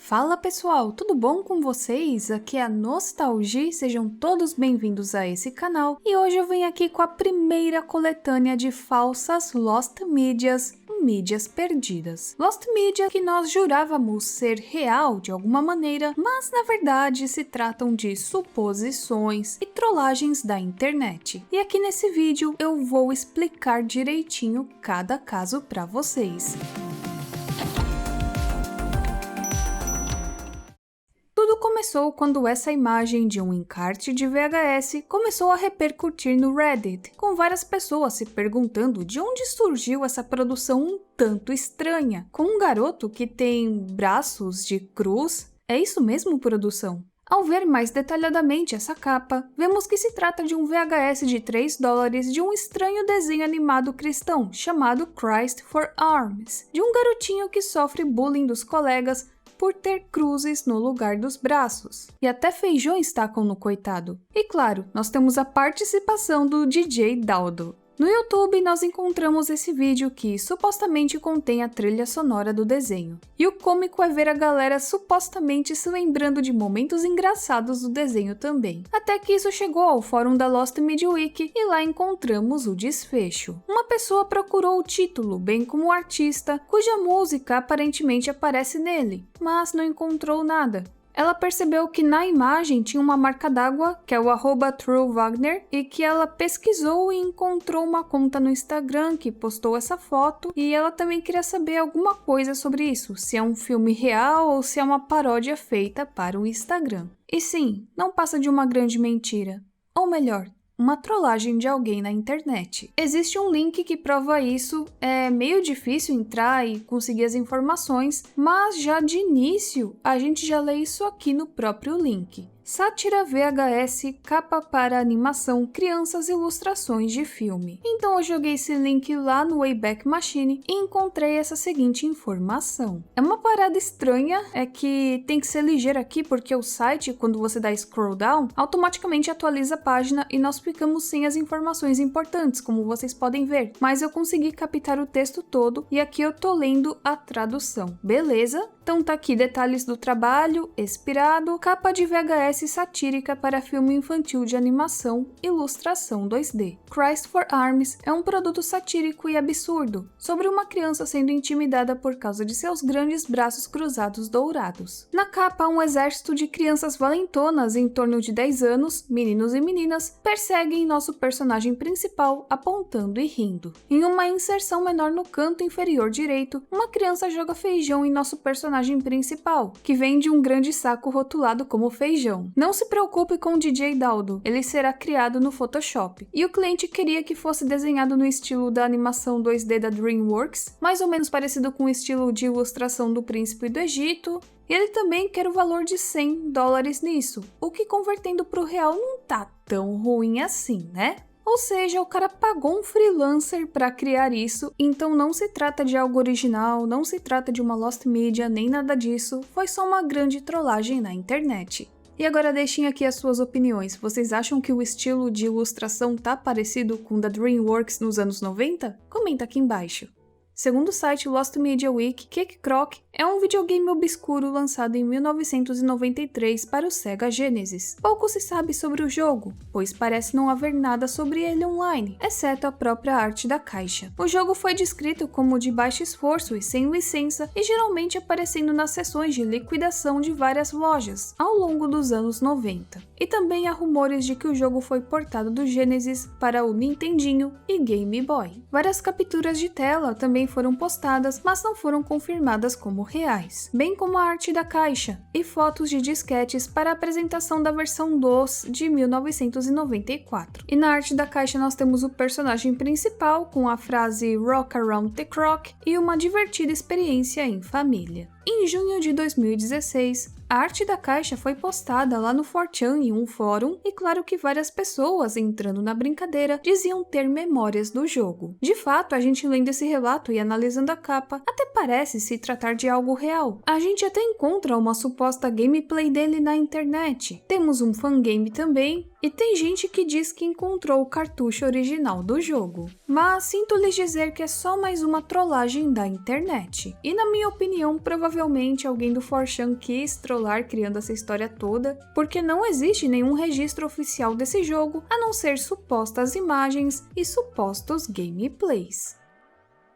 Fala pessoal, tudo bom com vocês? Aqui é a Nostalgia, sejam todos bem-vindos a esse canal e hoje eu venho aqui com a primeira coletânea de falsas Lost Medias, mídias perdidas. Lost Media que nós jurávamos ser real de alguma maneira, mas na verdade se tratam de suposições e trollagens da internet. E aqui nesse vídeo eu vou explicar direitinho cada caso para vocês. Tudo começou quando essa imagem de um encarte de VHS começou a repercutir no Reddit, com várias pessoas se perguntando de onde surgiu essa produção um tanto estranha, com um garoto que tem braços de cruz. É isso mesmo, produção? Ao ver mais detalhadamente essa capa, vemos que se trata de um VHS de $3 de um estranho desenho animado cristão chamado Christ for Arms, de um garotinho que sofre bullying dos colegas por ter cruzes no lugar dos braços. E até feijões tacam no coitado. E claro, nós temos a participação do DJ Daldo. No YouTube, nós encontramos esse vídeo que supostamente contém a trilha sonora do desenho. E o cômico é ver a galera supostamente se lembrando de momentos engraçados do desenho também. Até que isso chegou ao fórum da Lost Media Wiki e lá encontramos o desfecho. Uma pessoa procurou o título, bem como o artista, cuja música aparentemente aparece nele, mas não encontrou nada. Ela percebeu que na imagem tinha uma marca d'água, que é o @TrueWagner, e que ela pesquisou e encontrou uma conta no Instagram que postou essa foto, e ela também queria saber alguma coisa sobre isso, se é um filme real ou se é uma paródia feita para o Instagram. E sim, não passa de uma grande mentira. Ou melhor, uma trollagem de alguém na internet. Existe um link que prova isso, é meio difícil entrar e conseguir as informações, mas já de início a gente já lê isso aqui no próprio link. Sátira VHS, capa para animação, crianças, ilustrações de filme. Então eu joguei esse link lá no Wayback Machine e encontrei essa seguinte informação. É uma parada estranha, é que tem que ser ligeiro aqui porque o site, quando você dá scroll down, automaticamente atualiza a página e nós ficamos sem as informações importantes, como vocês podem ver. Mas eu consegui captar o texto todo e aqui eu tô lendo a tradução. Beleza? Então tá aqui detalhes do trabalho, expirado, capa de VHS satírica para filme infantil de animação, ilustração 2D. Christ for Arms é um produto satírico e absurdo, sobre uma criança sendo intimidada por causa de seus grandes braços cruzados dourados. Na capa, um exército de crianças valentonas em torno de 10 anos, meninos e meninas, perseguem nosso personagem principal apontando e rindo. Em uma inserção menor no canto inferior direito, uma criança joga feijão em nosso personagem principal, que vem de um grande saco rotulado como feijão. Não se preocupe com o DJ Daldo, ele será criado no Photoshop. E o cliente queria que fosse desenhado no estilo da animação 2D da DreamWorks, mais ou menos parecido com o estilo de ilustração do Príncipe do Egito. E ele também quer o valor de $100 nisso, o que convertendo para o real não tá tão ruim assim, né? Ou seja, o cara pagou um freelancer para criar isso, então não se trata de algo original, não se trata de uma Lost Media, nem nada disso, foi só uma grande trollagem na internet. E agora deixem aqui as suas opiniões, vocês acham que o estilo de ilustração tá parecido com o da DreamWorks nos anos 90? Comenta aqui embaixo. Segundo o site Lost Media Wiki, Kick Croc é um videogame obscuro lançado em 1993 para o Sega Genesis. Pouco se sabe sobre o jogo, pois parece não haver nada sobre ele online, exceto a própria arte da caixa. O jogo foi descrito como de baixo esforço e sem licença, e geralmente aparecendo nas seções de liquidação de várias lojas ao longo dos anos 90. E também há rumores de que o jogo foi portado do Genesis para o Nintendinho e Game Boy. Várias capturas de tela também foram postadas, mas não foram confirmadas como reais, bem como a arte da caixa e fotos de disquetes para a apresentação da versão DOS de 1994. E na arte da caixa nós temos o personagem principal com a frase Rock Around the Clock e uma divertida experiência em família. Em junho de 2016, a arte da caixa foi postada lá no 4chan em um fórum e claro que várias pessoas, entrando na brincadeira, diziam ter memórias do jogo. De fato, a gente lendo esse relato e analisando a capa, até parece se tratar de algo real. A gente até encontra uma suposta gameplay dele na internet. Temos um fangame também, E tem gente que diz que encontrou o cartucho original do jogo. Mas sinto lhes dizer que é só mais uma trollagem da internet. E na minha opinião, provavelmente alguém do 4chan quis trollar criando essa história toda, porque não existe nenhum registro oficial desse jogo, a não ser supostas imagens e supostos gameplays.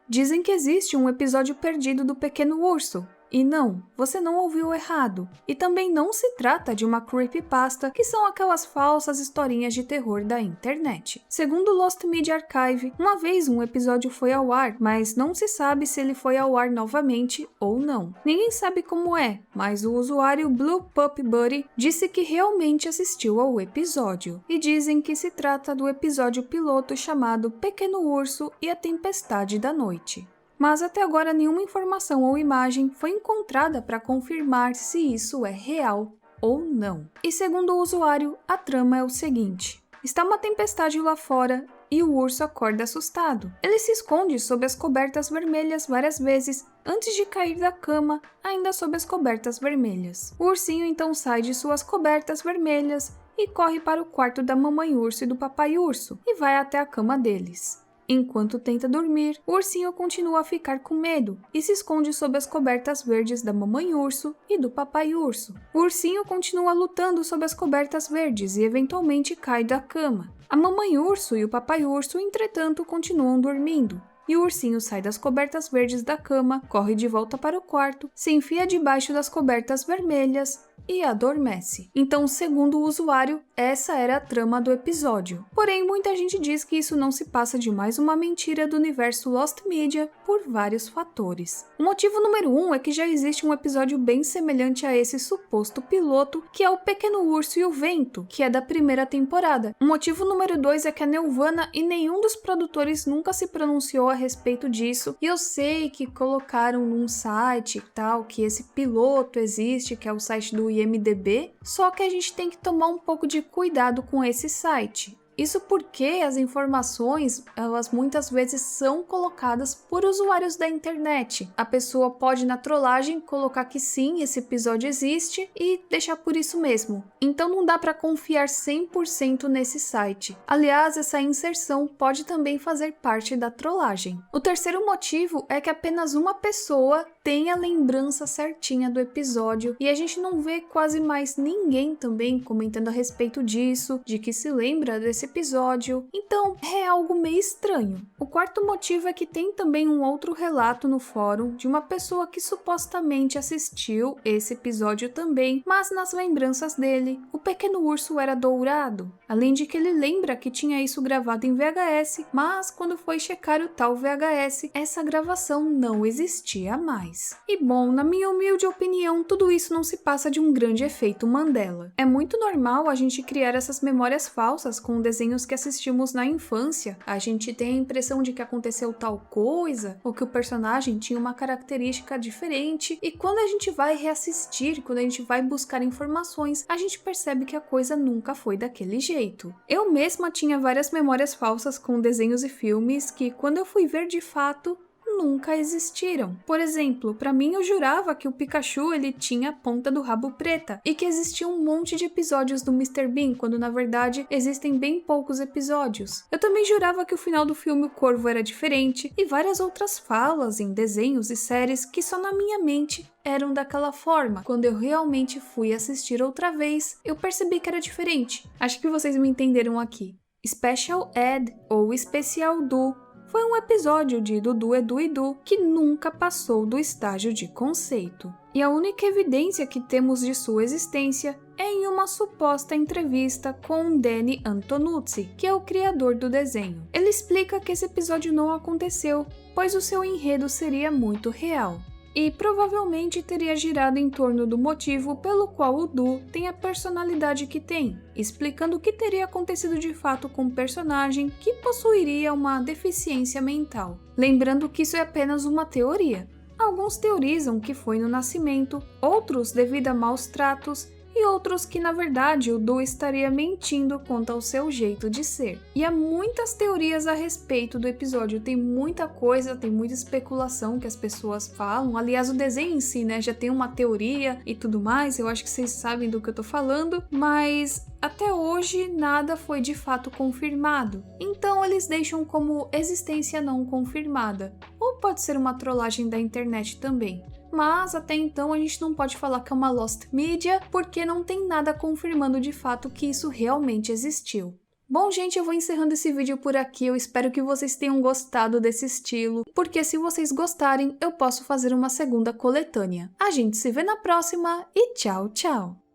Dizem que existe um episódio perdido do Pequeno Urso. E não, você não ouviu errado. E também não se trata de uma creepypasta, que são aquelas falsas historinhas de terror da internet. Segundo o Lost Media Archive, uma vez um episódio foi ao ar, mas não se sabe se ele foi ao ar novamente ou não. Ninguém sabe como é, mas o usuário Blue Puppy Buddy disse que realmente assistiu ao episódio. E dizem que se trata do episódio piloto chamado Pequeno Urso e a Tempestade da Noite. Mas até agora nenhuma informação ou imagem foi encontrada para confirmar se isso é real ou não. E segundo o usuário, a trama é o seguinte: está uma tempestade lá fora e o urso acorda assustado. Ele se esconde sob as cobertas vermelhas várias vezes antes de cair da cama, ainda sob as cobertas vermelhas. O ursinho então sai de suas cobertas vermelhas e corre para o quarto da mamãe urso e do papai urso e vai até a cama deles. Enquanto tenta dormir, o ursinho continua a ficar com medo e se esconde sob as cobertas verdes da mamãe urso e do papai urso. O ursinho continua lutando sob as cobertas verdes e eventualmente cai da cama. A mamãe urso e o papai urso, entretanto, continuam dormindo. E o ursinho sai das cobertas verdes da cama, corre de volta para o quarto, se enfia debaixo das cobertas vermelhas e adormece. Então, segundo o usuário, essa era a trama do episódio. Porém, muita gente diz que isso não se passa de mais uma mentira do universo Lost Media por vários fatores. O motivo número 1 é que já existe um episódio bem semelhante a esse suposto piloto, que é o Pequeno Urso e o Vento, que é da primeira temporada. O motivo número 2 é que a Nelvana e nenhum dos produtores nunca se pronunciou a respeito disso, e eu sei que colocaram num site e tal, que esse piloto existe, que é o site do IMDb, só que a gente tem que tomar um pouco de cuidado com esse site. Isso porque as informações, elas muitas vezes são colocadas por usuários da internet. A pessoa pode na trollagem colocar que sim, esse episódio existe e deixar por isso mesmo. Então não dá para confiar 100% nesse site. Aliás, essa inserção pode também fazer parte da trollagem. O terceiro motivo é que apenas uma pessoa tem a lembrança certinha do episódio e a gente não vê quase mais ninguém também comentando a respeito disso, de que se lembra desse episódio, então é algo meio estranho. O quarto motivo é que tem também um outro relato no fórum de uma pessoa que supostamente assistiu esse episódio também, mas nas lembranças dele, o pequeno urso era dourado, além de que ele lembra que tinha isso gravado em VHS, mas quando foi checar o tal VHS, essa gravação não existia mais. E bom, na minha humilde opinião, tudo isso não se passa de um grande efeito Mandela. É muito normal a gente criar essas memórias falsas com desenhos que assistimos na infância. A gente tem a impressão de que aconteceu tal coisa, ou que o personagem tinha uma característica diferente, e quando a gente vai reassistir, quando a gente vai buscar informações, a gente percebe que a coisa nunca foi daquele jeito. Eu mesma tinha várias memórias falsas com desenhos e filmes que, quando eu fui ver de fato, nunca existiram. Por exemplo, para mim eu jurava que o Pikachu ele tinha a ponta do rabo preta e que existia um monte de episódios do Mr. Bean, quando na verdade existem bem poucos episódios. Eu também jurava que o final do filme O Corvo era diferente e várias outras falas em desenhos e séries que só na minha mente eram daquela forma. Quando eu realmente fui assistir outra vez, eu percebi que era diferente. Acho que vocês me entenderam aqui. Special Ed ou Especial Du foi um episódio de Dudu, Edu e Du que nunca passou do estágio de conceito. E a única evidência que temos de sua existência é em uma suposta entrevista com Danny Antonuzzi, que é o criador do desenho. Ele explica que esse episódio não aconteceu, pois o seu enredo seria muito real. E provavelmente teria girado em torno do motivo pelo qual o Du tem a personalidade que tem, explicando o que teria acontecido de fato com o personagem que possuiria uma deficiência mental. Lembrando que isso é apenas uma teoria. Alguns teorizam que foi no nascimento, outros devido a maus tratos, e outros que na verdade o Du estaria mentindo quanto ao seu jeito de ser. E há muitas teorias a respeito do episódio, tem muita coisa, tem muita especulação que as pessoas falam. Aliás, o desenho em si, né, já tem uma teoria e tudo mais, eu acho que vocês sabem do que eu tô falando, mas até hoje nada foi de fato confirmado. Então eles deixam como existência não confirmada. Ou pode ser uma trollagem da internet também. Mas até então a gente não pode falar que é uma Lost Media, porque não tem nada confirmando de fato que isso realmente existiu. Bom, gente, eu vou encerrando esse vídeo por aqui, eu espero que vocês tenham gostado desse estilo, porque se vocês gostarem, eu posso fazer uma segunda coletânea. A gente se vê na próxima e tchau, tchau!